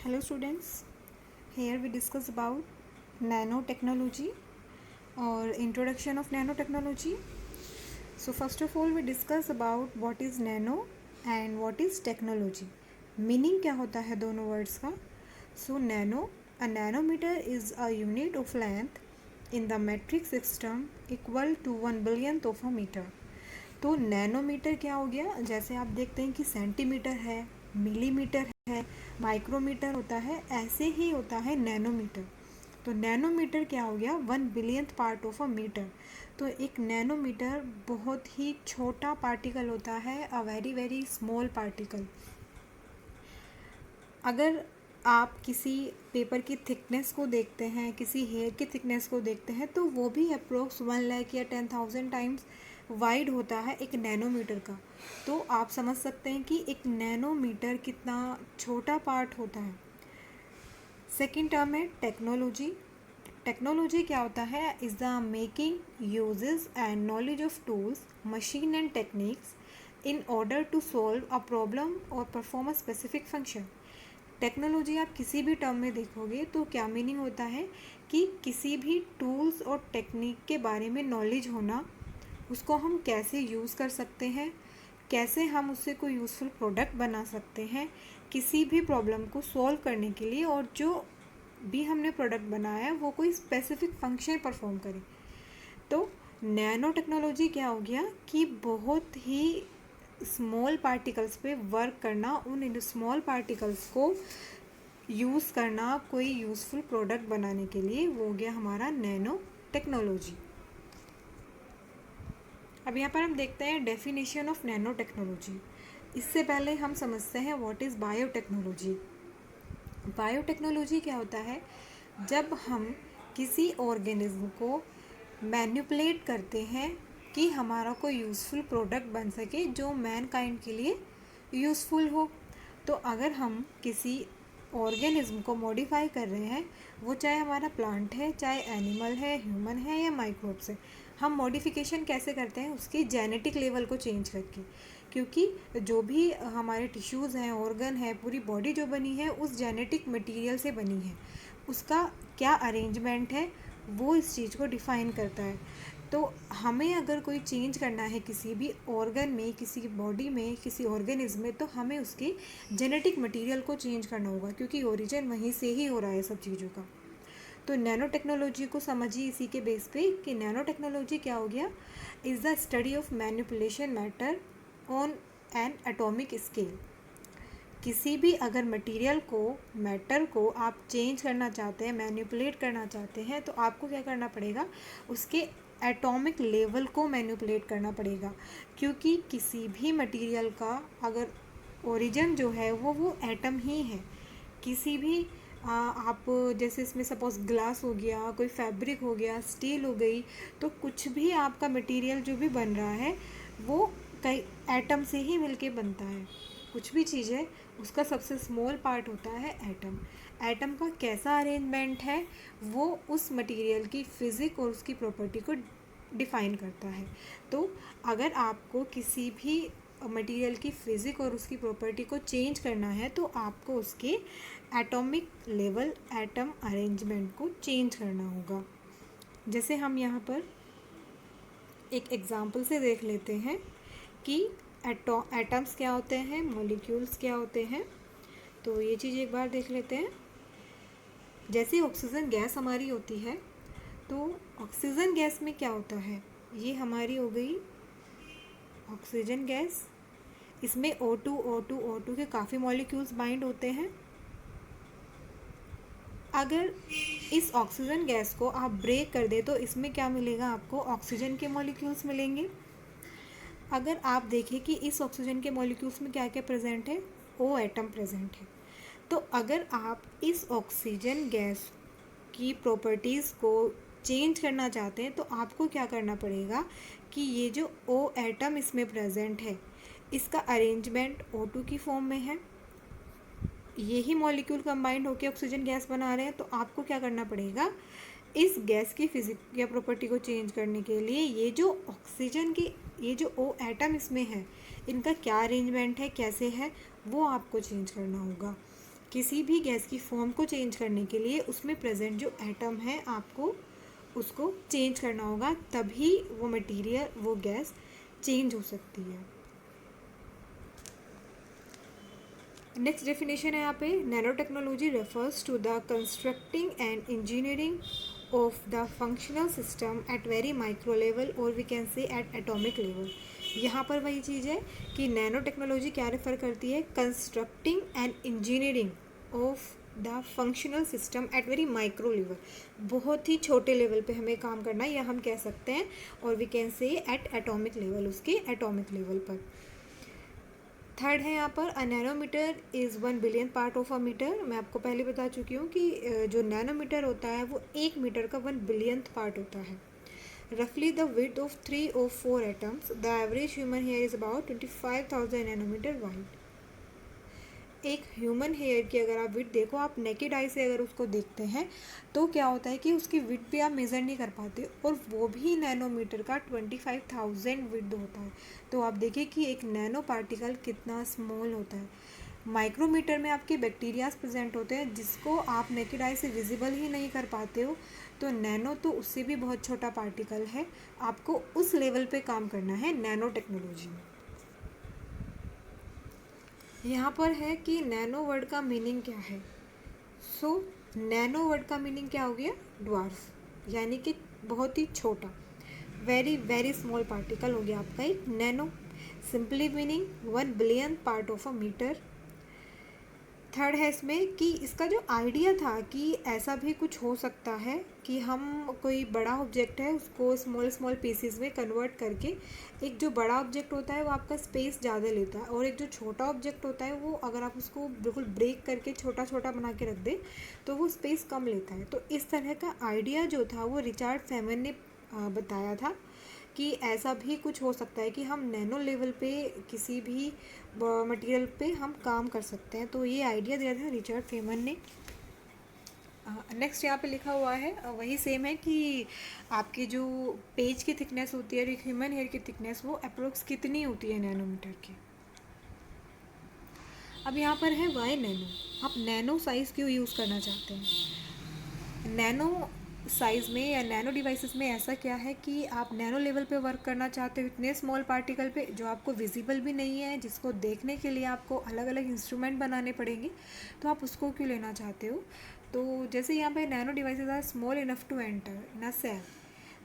Hello students, here we discuss about nanotechnology or introduction of nanotechnology. So first of all we discuss about what is nano and what is technology. Meaning क्या होता है दोनों words का. So a nanometer is a unit of length in the metric system equal to 1 billionth of a meter. तो nanometre क्या हो गया, जैसे आप देखते हैं कि सेंटीमीटर है, मिलीमीटर है, माइक्रोमीटर होता है, ऐसे ही होता है नैनोमीटर. तो नैनोमीटर क्या हो गया, 1 billionth part of a metre. तो एक नैनोमीटर बहुत ही छोटा पार्टिकल होता है, a very very small particle. अगर आप किसी पेपर की थिकनेस को देखते हैं, किसी हेयर की थिकनेस को देखते हैं, तो वो भी अप्रोक्स 1 लाख या 10,000 टाइम्स वाइड होता है एक नैनोमीटर का. तो आप समझ सकते हैं कि एक नैनोमीटर कितना छोटा पार्ट होता है. सेकेंड टर्म है टेक्नोलॉजी. टेक्नोलॉजी क्या होता है, is the making uses and knowledge of tools, machine and techniques in order to solve a problem और perform a specific function. Technology आप किसी भी टर्म में देखोगे तो क्या मीनिंग होता है कि किसी भी टूल्स और टेक्निक के बारे में नॉलेज होना, उसको हम कैसे यूज़ कर सकते हैं, कैसे हम उससे कोई यूज़फुल प्रोडक्ट बना सकते हैं किसी भी प्रॉब्लम को सॉल्व करने के लिए, और जो भी हमने प्रोडक्ट बनाया है वो कोई स्पेसिफिक फंक्शन परफॉर्म करे. तो नैनो टेक्नोलॉजी क्या हो गया कि बहुत ही स्मॉल पार्टिकल्स पे वर्क करना, उन स्मॉल पार्टिकल्स को यूज़ करना कोई यूज़फुल प्रोडक्ट बनाने के लिए, वो हो गया हमारा नैनो टेक्नोलॉजी. अब यहाँ पर हम देखते हैं डेफिनेशन ऑफ नैनो टेक्नोलॉजी. इससे पहले हम समझते हैं व्हाट इज़ बायोटेक्नोलॉजी. बायोटेक्नोलॉजी क्या होता है, जब हम किसी ऑर्गेनिज्म को मैनिपुलेट करते हैं कि हमारा कोई यूज़फुल प्रोडक्ट बन सके जो मैनकाइंड के लिए यूज़फुल हो. तो अगर हम किसी ऑर्गेनिज्म को मॉडिफाई कर रहे हैं, वो चाहे हमारा प्लांट है, चाहे एनिमल है, ह्यूमन है या माइक्रोब्स है, हम मॉडिफिकेशन कैसे करते हैं, उसकी जेनेटिक लेवल को चेंज करके. क्योंकि जो भी हमारे टिश्यूज़ हैं, ऑर्गन है, पूरी बॉडी जो बनी है उस जेनेटिक मटेरियल से बनी है. उसका क्या अरेंजमेंट है वो इस चीज़ को डिफ़ाइन करता है. तो हमें अगर कोई चेंज करना है किसी भी ऑर्गन में, किसी बॉडी में, किसी ऑर्गेनिज्म में, तो हमें उसके जेनेटिक मटेरियल को चेंज करना होगा, क्योंकि ओरिजिन वहीं से ही हो रहा है सब चीज़ों का. तो नैनो टेक्नोलॉजी को समझिए इसी के बेस पे कि नैनो टेक्नोलॉजी क्या हो गया, is the study of manipulation matter on an atomic scale. किसी भी अगर मटेरियल को, मैटर को आप चेंज करना चाहते हैं, मैनिपुलेट करना चाहते हैं, तो आपको क्या करना पड़ेगा, उसके एटॉमिक लेवल को मैनिपुलेट करना पड़ेगा. क्योंकि किसी भी मटेरियल का अगर ओरिजिन जो है वो एटम ही है. किसी भी आप जैसे इसमें सपोज ग्लास हो गया, कोई फैब्रिक हो गया, स्टील हो गई, तो कुछ भी आपका मटेरियल जो भी बन रहा है वो कई एटम से ही मिलके बनता है. कुछ भी चीज़ है उसका सबसे स्मॉल पार्ट होता है एटम. एटम का कैसा अरेंजमेंट है वो उस मटेरियल की फिज़िक और उसकी प्रॉपर्टी को डिफ़ाइन करता है. तो अगर आपको किसी भी मटेरियल की फ़िज़िक और उसकी प्रॉपर्टी को चेंज करना है, तो आपको उसके एटॉमिक लेवल, एटम अरेंजमेंट को चेंज करना होगा. जैसे हम यहाँ पर एक एग्ज़ाम्पल से देख लेते हैं कि एटम्स क्या होते हैं, मॉलिक्यूल्स क्या होते हैं. तो ये चीज़ एक बार देख लेते हैं. जैसे ऑक्सीजन गैस हमारी होती है, तो ऑक्सीजन गैस में क्या होता है, ये हमारी हो गई ऑक्सीजन गैस. इसमें O2 O2 O2 के काफ़ी मॉलिक्यूल्स बाइंड होते हैं. अगर इस ऑक्सीजन गैस को आप ब्रेक कर दे तो इसमें क्या मिलेगा, आपको ऑक्सीजन के मॉलिक्यूल्स मिलेंगे. अगर आप देखें कि इस ऑक्सीजन के मॉलिक्यूल्स में क्या क्या प्रेजेंट है, O एटम प्रेजेंट है. तो अगर आप इस ऑक्सीजन गैस की प्रॉपर्टीज़ को चेंज करना चाहते हैं, तो आपको क्या करना पड़ेगा कि ये जो O एटम इसमें प्रेजेंट है, इसका अरेंजमेंट O2 की फॉर्म में है. यही मॉलिक्यूल कंबाइंड होकर ऑक्सीजन गैस बना रहे हैं. तो आपको क्या करना पड़ेगा, इस गैस की फिजिक या प्रॉपर्टी को चेंज करने के लिए ये जो ऑक्सीजन की, ये जो O एटम इसमें है, इनका क्या अरेंजमेंट है, कैसे है, वो आपको चेंज करना होगा. किसी भी गैस की फॉर्म को चेंज करने के लिए उसमें प्रेजेंट जो एटम है आपको उसको चेंज करना होगा, तभी वो मटेरियल वो गैस चेंज हो सकती है। नेक्स्ट डेफिनेशन है यहाँ पे, nanotechnology refers to the constructing and engineering of the functional system at very micro level और we can say at atomic level. यहाँ पर वही चीज़ है कि नैनो टेक्नोलॉजी क्या रेफर करती है, constructing and engineering of the functional system at very micro level, बहुत ही छोटे लेवल पे हमें काम करना है, या हम कह सकते हैं और we can say at atomic level, उसके एटॉमिक लेवल पर। थर्ड है यहाँ पर, a nanometre is 1 billion part of a metre. मैं आपको पहले बता चुकी हूँ कि जो नैनोमीटर होता है वो 1 मीटर का 1 बिलियंथ पार्ट होता है। रफली the width of 3 or 4 atoms, the average human hair is about 25,000 nanometre wide. एक ह्यूमन हेयर की अगर आप विड्थ देखो, आप नेकेड आई से अगर उसको देखते हैं तो क्या होता है कि उसकी विड्थ भी आप मेज़र नहीं कर पाते, और वो भी नैनोमीटर का 25,000 विड्थ होता है। तो आप देखिए कि एक नैनो पार्टिकल कितना स्मॉल होता है। माइक्रोमीटर में आपके बैक्टीरियाज प्रेजेंट होते हैं जिसको आप नेकेड आई से विजिबल ही नहीं कर पाते हो, तो नैनो तो उससे भी बहुत छोटा पार्टिकल है। आपको उस लेवल पे काम करना है नैनो टेक्नोलॉजी में। यहाँ पर है कि नैनो वर्ड का मीनिंग क्या है। सो नैनो वर्ड का मीनिंग क्या हो गया, ड्वार्फ, यानी कि बहुत ही छोटा, वेरी वेरी स्मॉल पार्टिकल हो गया आपका एक nano. Simply meaning 1 billion part of a metre. Third है इसमें कि इसका जो आइडिया था कि ऐसा भी कुछ हो सकता है कि हम कोई बड़ा ऑब्जेक्ट है उसको स्मॉल स्मॉल पीसेस में कन्वर्ट करके, एक जो बड़ा ऑब्जेक्ट होता है वो आपका स्पेस ज़्यादा लेता है, और एक जो छोटा ऑब्जेक्ट होता है वो अगर आप उसको बिल्कुल ब्रेक करके छोटा छोटा बना के रख दें तो वो स्पेस कम लेता है। तो इस तरह का आइडिया जो था वो रिचर्ड फेमन ने बताया था कि ऐसा भी कुछ हो सकता है कि हम नैनो लेवल पे किसी भी मटेरियल पे हम काम कर सकते हैं। तो ये आइडिया दिया था रिचर्ड फेमन ने। नेक्स्ट यहाँ पे लिखा हुआ है वही सेम है कि आपकी जो पेज की थिकनेस होती है और एक ह्यूमन हेयर की थिकनेस वो अप्रोक्स कितनी होती है नैनोमीटर की। अब यहाँ पर है वाई नैनो, आप नैनो साइज़ क्यों यूज़ करना चाहते हैं। नैनो साइज़ में या नैनो डिवाइसेस में ऐसा क्या है कि आप नैनो लेवल पे वर्क करना चाहते हो, इतने स्मॉल पार्टिकल पे जो आपको विजिबल भी नहीं है, जिसको देखने के लिए आपको अलग अलग इंस्ट्रूमेंट बनाने पड़ेंगे, तो आप उसको क्यों लेना चाहते हो। तो जैसे यहाँ पे nano devices are small enough to enter in a cell,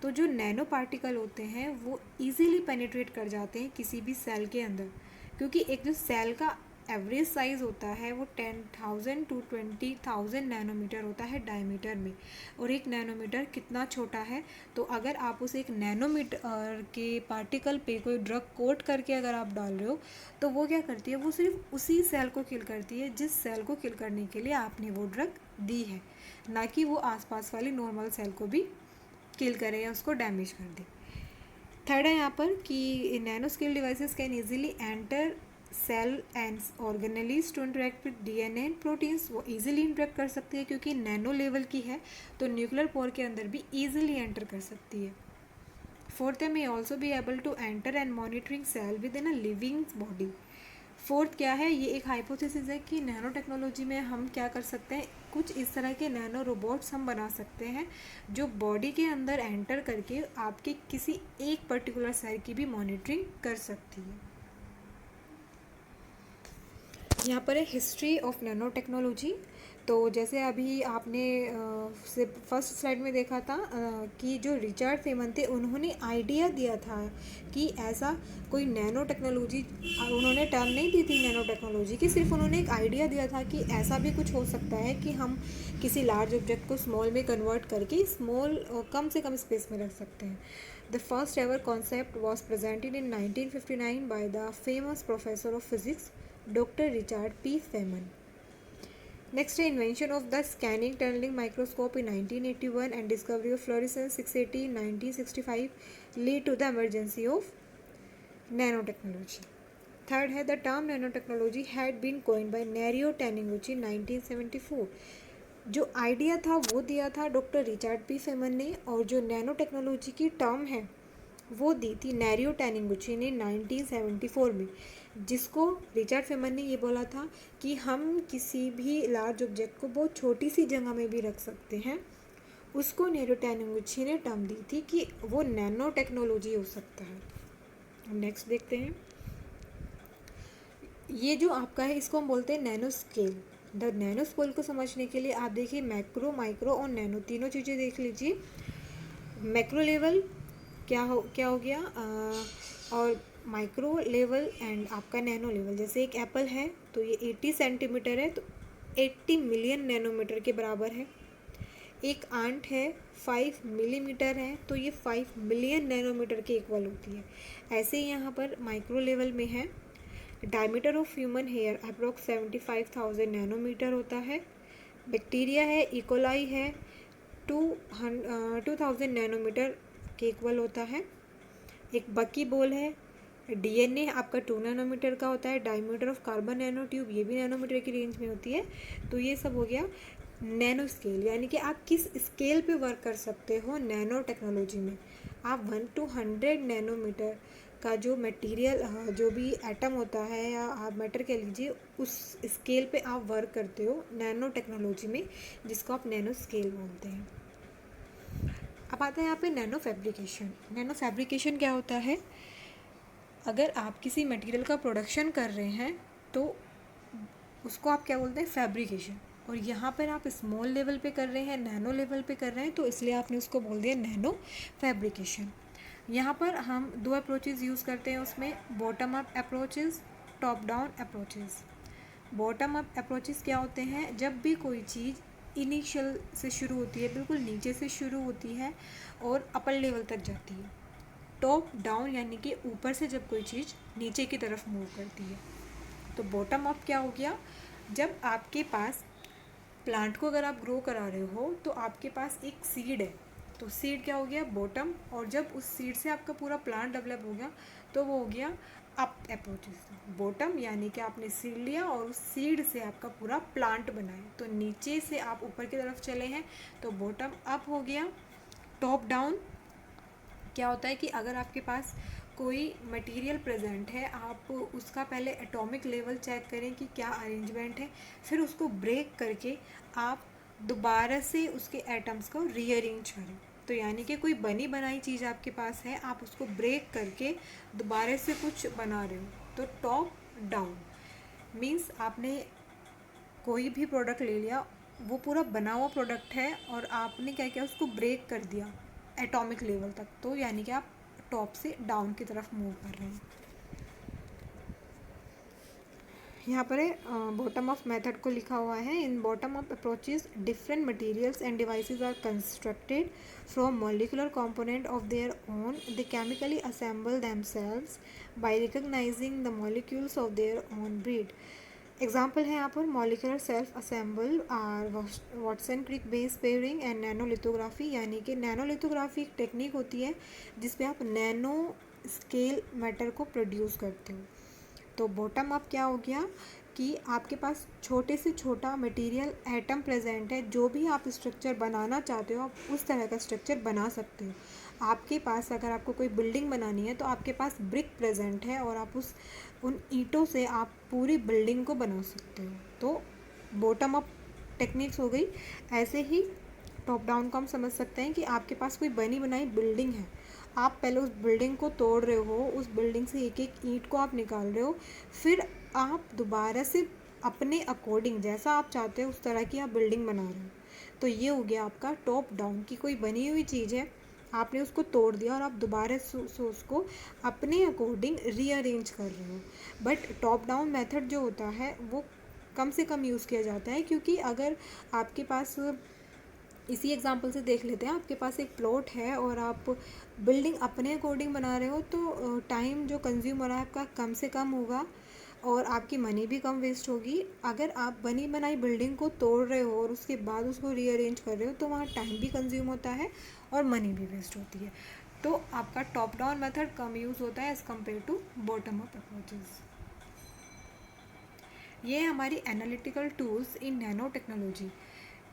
तो जो नैनो पार्टिकल होते हैं वो ईजिली पेनिट्रेट कर जाते हैं किसी भी सेल के अंदर, क्योंकि एक जो सेल का एवरेज साइज़ होता है वो 10,000 to 20,000 नैनोमीटर होता है डायमीटर में, और एक नैनोमीटर कितना छोटा है। तो अगर आप उस एक नैनोमीटर के पार्टिकल पे कोई ड्रग कोट करके अगर आप डाल रहे हो तो वो क्या करती है, वो सिर्फ उसी सेल को किल करती है जिस सेल को किल करने के लिए आपने वो ड्रग दी है, ना कि वो आसपास वाली नॉर्मल सेल को भी किल करे या उसको डैमेज कर दे। थर्ड है यहाँ पर कि nano scale devices can easily enter cell and organelles to interact with DNA and proteins, वो ईजिली इंटरेक्ट कर सकती है क्योंकि नैनो लेवल की है, तो न्यूक्लियर पोर के अंदर भी ईजिली एंटर कर सकती है। फोर्थ है, may also be able to enter and monitoring cell within a living body. Fourth क्या है, ये एक हाइपोथेसिस है कि नैनो टेक्नोलॉजी में हम क्या कर सकते हैं, कुछ इस तरह के नैनो रोबोट्स हम बना सकते हैं जो बॉडी के अंदर एंटर करके आपके किसी एक पर्टिकुलर सेल की भी मॉनिटरिंग कर सकती है। यहाँ पर है हिस्ट्री ऑफ नैनो टेक्नोलॉजी। तो जैसे अभी आपने से फर्स्ट स्लाइड में देखा था कि जो रिचर्ड फेमन थे उन्होंने आइडिया दिया था कि ऐसा कोई नैनो टेक्नोलॉजी, उन्होंने टर्म नहीं दी थी नैनो टेक्नोलॉजी की, सिर्फ उन्होंने एक आइडिया दिया था कि ऐसा भी कुछ हो सकता है कि हम किसी लार्ज ऑब्जेक्ट को स्मॉल में कन्वर्ट करके स्मॉल कम से कम स्पेस में रख सकते हैं। The first ever concept was presented in 1959 by the famous professor of physics Dr. Richard P. Feynman. Next, invention of the scanning tunneling microscope in 1981 and discovery of fluorescence 680 in 1965 lead to the emergency of nanotechnology. Third है, the term nanotechnology had been coined by Mario Taniguchi in 1974. जो idea था वो दिया था doctor Richard P Feynman ने, और जो nano technology की टर्म है वो दी थी नैरियो टैनिंगुची ने 1974 में। जिसको रिचर्ड फेमन ने ये बोला था कि हम किसी भी लार्ज ऑब्जेक्ट को बहुत छोटी सी जगह में भी रख सकते हैं, उसको नैनो टेक्नोलॉजी ने टर्म दी थी कि वो नैनो टेक्नोलॉजी हो सकता है। नेक्स्ट देखते हैं, ये जो आपका है इसको हम बोलते हैं nano scale. The nano scale को समझने के लिए आप देखिए मैक्रो, माइक्रो और नैनो तीनों चीज़ें देख लीजिए। मैक्रो लेवल क्या हो गया और माइक्रो लेवल एंड आपका नैनो लेवल। जैसे एक एप्पल है तो ये 80 सेंटीमीटर है तो 80 मिलियन नैनोमीटर के बराबर है। एक आंट है 5 मिलीमीटर है तो ये 5 मिलियन नैनोमीटर के इक्वल होती है। ऐसे ही यहाँ पर माइक्रो लेवल में है, diameter of human hair approx 75,000 nanometre होता है। बैक्टीरिया है, इकोलाई है, 2000 नैनोमीटर के इक्वल होता है। एक बकी बोल है, डीएनए आपका 2 नैनोमीटर का होता है। Diameter of carbon nano tube ये भी नैनोमीटर की रेंज में होती है। तो ये सब हो गया नैनो स्केल, यानी कि आप किस स्केल पे वर्क कर सकते हो नैनो टेक्नोलॉजी में। आप 1 to 100 नैनोमीटर का जो मटेरियल, जो भी एटम होता है या आप मैटर कह लीजिए, उस स्केल पे आप वर्क करते हो नैनो टेक्नोलॉजी में, जिसको आप नैनो स्केल बोलते हैं। अब आता है यहाँ पे नैनो फैब्रिकेशन। नैनो फैब्रिकेशन क्या होता है, अगर आप किसी मटेरियल का प्रोडक्शन कर रहे हैं तो उसको आप क्या बोलते हैं, फैब्रिकेशन। और यहाँ पर आप स्मॉल लेवल पे कर रहे हैं, नैनो लेवल पे कर रहे हैं, तो इसलिए आपने उसको बोल दिया नैनो फैब्रिकेशन। यहाँ पर हम 2 अप्रोचेज़ यूज़ करते हैं उसमें, bottom up approaches, top down approaches. Bottom up approaches क्या होते हैं, जब भी कोई चीज़ इनिशियल से शुरू होती है, बिल्कुल नीचे से शुरू होती है और अपर लेवल तक जाती है। टॉप डाउन यानी कि ऊपर से जब कोई चीज़ नीचे की तरफ मूव करती है। तो बॉटम अप क्या हो गया, जब आपके पास प्लांट को अगर आप ग्रो करा रहे हो तो आपके पास एक सीड है, तो सीड क्या हो गया, बॉटम। और जब उस सीड से आपका पूरा प्लांट डेवलप हो गया तो वो हो गया अप अप्रोचेस। बॉटम यानी कि आपने सीड लिया और उस सीड से आपका पूरा प्लांट बनाया, तो नीचे से आप ऊपर की तरफ चले हैं तो बॉटम अप हो गया। टॉप डाउन क्या होता है कि अगर आपके पास कोई मटेरियल प्रेजेंट है, आप उसका पहले एटॉमिक लेवल चेक करें कि क्या अरेंजमेंट है, फिर उसको ब्रेक करके आप दोबारा से उसके एटम्स को रीअरेंज करें। तो यानी कि कोई बनी बनाई चीज़ आपके पास है, आप उसको ब्रेक करके दोबारा से कुछ बना रहे हो। तो टॉप डाउन मीन्स आपने कोई भी प्रोडक्ट ले लिया, वो पूरा बना हुआ प्रोडक्ट है और आपने क्या किया, उसको ब्रेक कर दिया एटॉमिक लेवल तक, तो यानी कि आप टॉप से डाउन की तरफ मूव कर रहे हैं। यहाँ पर बॉटम अप मेथड को लिखा हुआ है, in bottom up approaches different materials and devices are constructed from molecular component of their own, they chemically assemble themselves by recognising the molecules of their own breed. Example है यहाँ पर molecular self assemble are Watson Crick base pairing and nanolithography, यानी कि nanolithography एक technique होती है जिसपे आप नैनो स्केल मैटर को प्रोड्यूस करते हो। तो बॉटम अप क्या हो गया कि आपके पास छोटे से छोटा मटेरियल एटम प्रेजेंट है, जो भी आप स्ट्रक्चर बनाना चाहते हो आप उस तरह का स्ट्रक्चर बना सकते हो। आपके पास अगर आपको कोई बिल्डिंग बनानी है तो आपके पास ब्रिक प्रेजेंट है और आप उन ईंटों से आप पूरी बिल्डिंग को बना सकते हो। तो बॉटम अप टेक्निक्स हो गई। ऐसे ही टॉप डाउन को हम समझ सकते हैं कि आपके पास कोई बनी बनाई बिल्डिंग है, आप पहले उस बिल्डिंग को तोड़ रहे हो, उस बिल्डिंग से एक एक ईंट को आप निकाल रहे हो, फिर आप दोबारा से अपने अकॉर्डिंग जैसा आप चाहते हो उस तरह की आप बिल्डिंग बना रहे हो। तो ये हो गया आपका टॉप डाउन की कोई बनी हुई चीज़ है, आपने उसको तोड़ दिया और आप दोबारा से उसको अपने अकॉर्डिंग रीअरेंज कर रहे हो। बट टॉप डाउन मेथड जो होता है वो कम से कम यूज़ किया जाता है, क्योंकि अगर आपके पास, इसी एग्जांपल से देख लेते हैं, आपके पास एक प्लॉट है और आप बिल्डिंग अपने अकॉर्डिंग बना रहे हो तो टाइम जो कंज्यूम हो रहा है आपका कम से कम होगा और आपकी मनी भी कम वेस्ट होगी। अगर आप बनी बनाई बिल्डिंग को तोड़ रहे हो और उसके बाद उसको रीअरेंज कर रहे हो तो वहाँ टाइम भी कंज्यूम होता है और मनी भी वेस्ट होती है। तो आपका टॉप डाउन मेथड कम यूज़ होता है as compare to bottom up approaches. ये हमारी analytical tools in nano technology.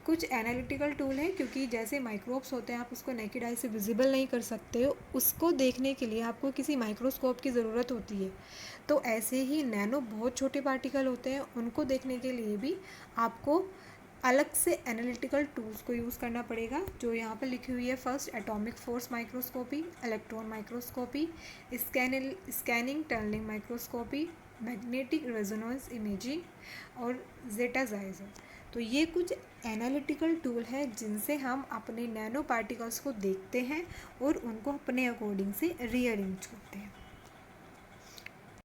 कुछ एनालिटिकल टूल है, क्योंकि जैसे माइक्रोब्स होते हैं आप उसको नेकेड आई से विजिबल नहीं कर सकते हो, उसको देखने के लिए आपको किसी माइक्रोस्कोप की ज़रूरत होती है। तो ऐसे ही नैनो बहुत छोटे पार्टिकल होते हैं, उनको देखने के लिए भी आपको अलग से एनालिटिकल टूल्स को यूज़ करना पड़ेगा, जो यहाँ पर लिखी हुई है। First atomic force microscopy, electron microscopy, scanning tunnelling microscopy, magnetic resonance imaging और जेटा जाइजर। तो ये कुछ एनालिटिकल टूल है जिनसे हम अपने नैनो पार्टिकल्स को देखते हैं और उनको अपने अकॉर्डिंग से रीअरेंज करते हैं।